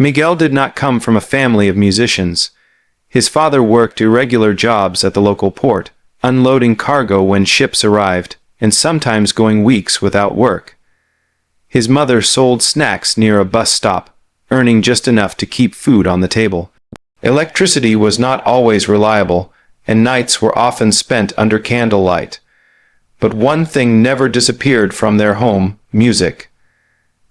Miguel did not come from a family of musicians. His father worked irregular jobs at the local port, unloading cargo when ships arrived, and sometimes going weeks without work. His mother sold snacks near a bus stop, earning just enough to keep food on the table. Electricity was not always reliable, and nights were often spent under candlelight. But one thing never disappeared from their home: music.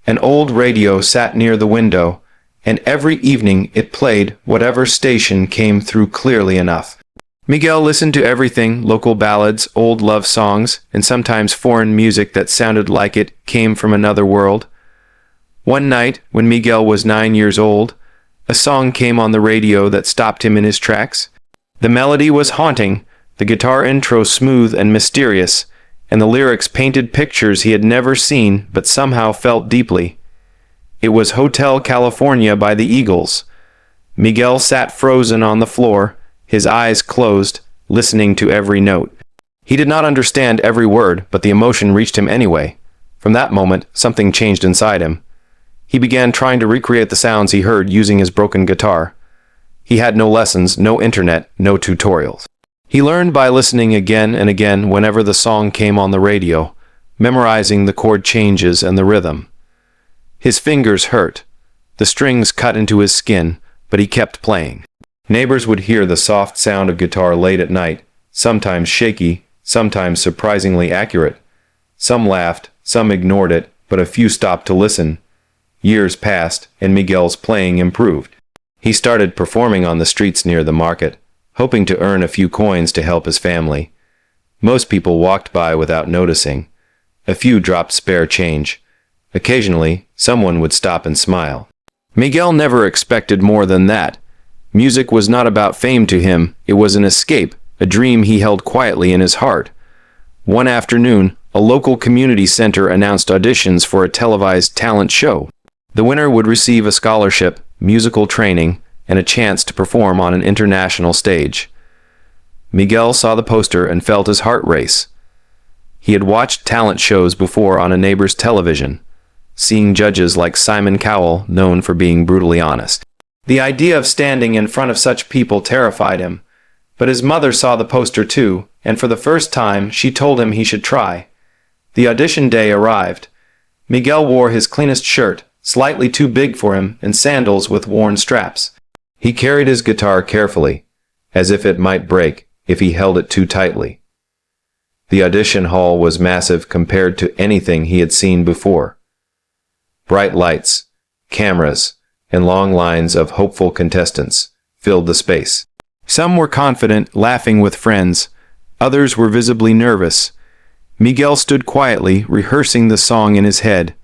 An old radio sat near the window, and every evening it played whatever station came through clearly enough. Miguel listened to everything: local ballads, old love songs, and sometimes foreign music that sounded like it came from another world. One night, when Miguel was 9 years old, a song came on the radio that stopped him in his tracks. The melody was haunting, the guitar intro smooth and mysterious, and the lyrics painted pictures he had never seen but somehow felt deeply. It was Hotel California by the Eagles. Miguel sat frozen on the floor, his eyes closed, listening to every note. He did not understand every word, but the emotion reached him anyway. From that moment, something changed inside him. He began trying to recreate the sounds he heard using his broken guitar. He had no lessons, no internet, no tutorials. He learned by listening again and again whenever the song came on the radio, memorizing the chord changes and the rhythm. His fingers hurt. The strings cut into his skin, but he kept playing. Neighbors would hear the soft sound of guitar late at night, sometimes shaky, sometimes surprisingly accurate. Some laughed, some ignored it, but a few stopped to listen. Years passed, and Miguel's playing improved. He started performing on the streets near the market, hoping to earn a few coins to help his family. Most people walked by without noticing. A few dropped spare change. Occasionally, someone would stop and smile. Miguel never expected more than that. Music was not about fame to him. It was an escape, a dream he held quietly in his heart. One afternoon, a local community center announced auditions for a televised talent show. The winner would receive a scholarship, musical training, and a chance to perform on an international stage. Miguel saw the poster and felt his heart race. He had watched talent shows before on a neighbor's television, seeing judges like Simon Cowell, known for being brutally honest. The idea of standing in front of such people terrified him, but his mother saw the poster too, and for the first time she told him he should try. The audition day arrived. Miguel wore his cleanest shirt, slightly too big for him, and sandals with worn straps. He carried his guitar carefully, as if it might break if he held it too tightly. The audition hall was massive compared to anything he had seen before. Bright lights, cameras, and long lines of hopeful contestants filled the space. Some were confident, laughing with friends. Others were visibly nervous. Miguel stood quietly, rehearsing the song in his head.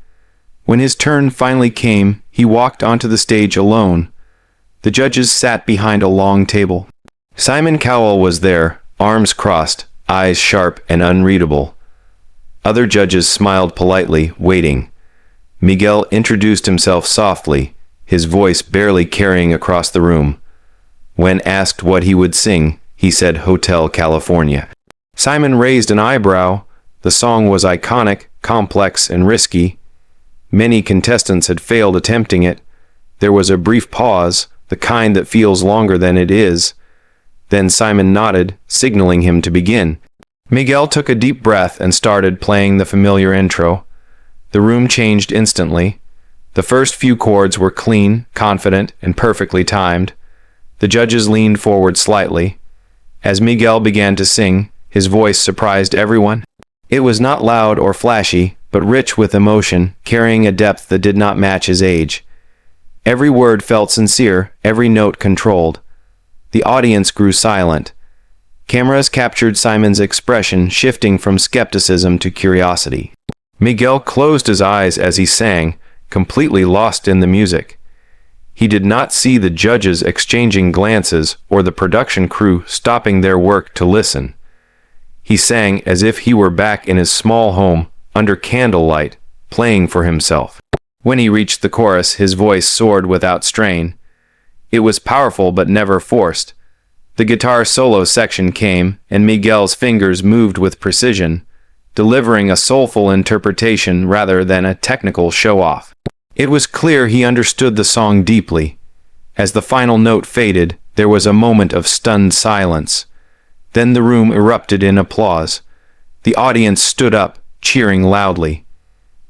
When his turn finally came, he walked onto the stage alone. The judges sat behind a long table. Simon Cowell was there, arms crossed, eyes sharp and unreadable. Other judges smiled politely, waiting. Miguel introduced himself softly, his voice barely carrying across the room. When asked what he would sing, he said Hotel California. Simon raised an eyebrow. The song was iconic, complex, and risky. Many contestants had failed attempting it. There was a brief pause, the kind that feels longer than it is. Then Simon nodded, signaling him to begin. Miguel took a deep breath and started playing the familiar intro. The room changed instantly. The first few chords were clean, confident, and perfectly timed. The judges leaned forward slightly. As Miguel began to sing, his voice surprised everyone. It was not loud or flashy, but rich with emotion, carrying a depth that did not match his age. Every word felt sincere, every note controlled. The audience grew silent. Cameras captured Simon's expression, shifting from skepticism to curiosity. Miguel closed his eyes as he sang, completely lost in the music. He did not see the judges exchanging glances or the production crew stopping their work to listen. He sang as if he were back in his small home, under candlelight, playing for himself. When he reached the chorus, his voice soared without strain. It was powerful but never forced. The guitar solo section came, and Miguel's fingers moved with precision, delivering a soulful interpretation rather than a technical show-off. It was clear he understood the song deeply. As the final note faded, there was a moment of stunned silence. Then the room erupted in applause. The audience stood up, cheering loudly.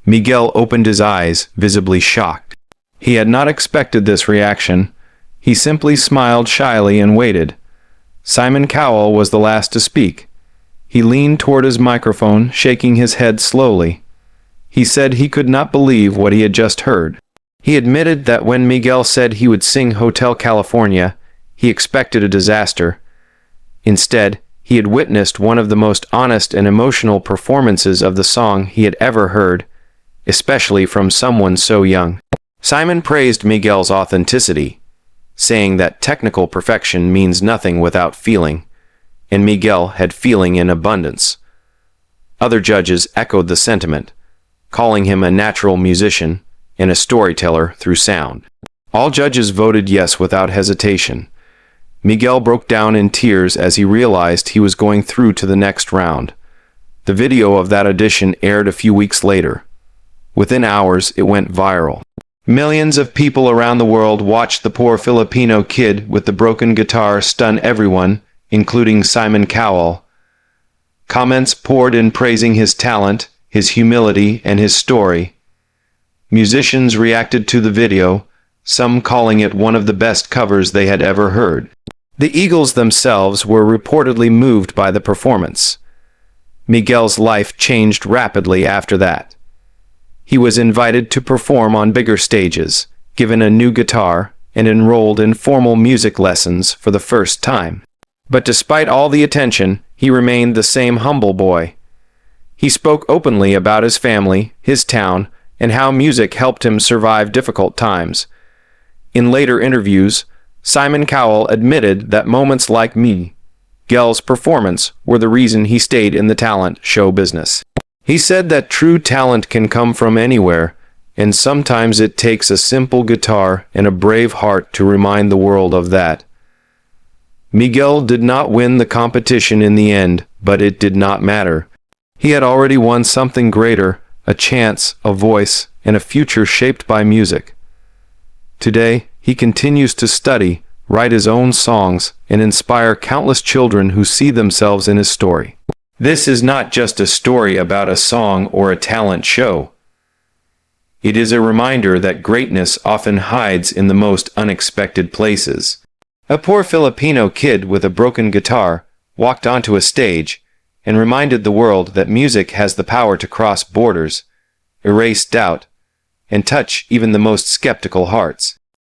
Miguel opened his eyes, visibly shocked. He had not expected this reaction. He simply smiled shyly and waited. Simon Cowell was the last to speak. He leaned toward his microphone, shaking his head slowly. He said he could not believe what he had just heard. He admitted that when Miguel said he would sing Hotel California, he expected a disaster. Instead, he had witnessed one of the most honest and emotional performances of the song he had ever heard, especially from someone so young. Simon praised Miguel's authenticity, saying that technical perfection means nothing without feeling, and Miguel had feeling in abundance. Other judges echoed the sentiment, calling him a natural musician and a storyteller through sound. All judges voted yes without hesitation. Miguel broke down in tears as he realized he was going through to the next round. The video of that audition aired a few weeks later. Within hours, it went viral. Millions of people around the world watched the poor Filipino kid with the broken guitar stun everyone, including Simon Cowell. Comments poured in praising his talent, his humility, and his story. Musicians reacted to the video, some calling it one of the best covers they had ever heard. The Eagles themselves were reportedly moved by the performance. Miguel's life changed rapidly after that. He was invited to perform on bigger stages, given a new guitar, and enrolled in formal music lessons for the first time. But despite all the attention, he remained the same humble boy. He spoke openly about his family, his town, and how music helped him survive difficult times. In later interviews, Simon Cowell admitted that moments like Miguel's performance were the reason he stayed in the talent show business. He said that true talent can come from anywhere, and sometimes it takes a simple guitar and a brave heart to remind the world of that. Miguel did not win the competition in the end, but it did not matter. He had already won something greater, a chance, a voice, and a future shaped by music. Today, he continues to study, write his own songs, and inspire countless children who see themselves in his story. This is not just a story about a song or a talent show. It is a reminder that greatness often hides in the most unexpected places. A poor Filipino kid with a broken guitar walked onto a stage and reminded the world that music has the power to cross borders, erase doubt, and touch even the most skeptical hearts.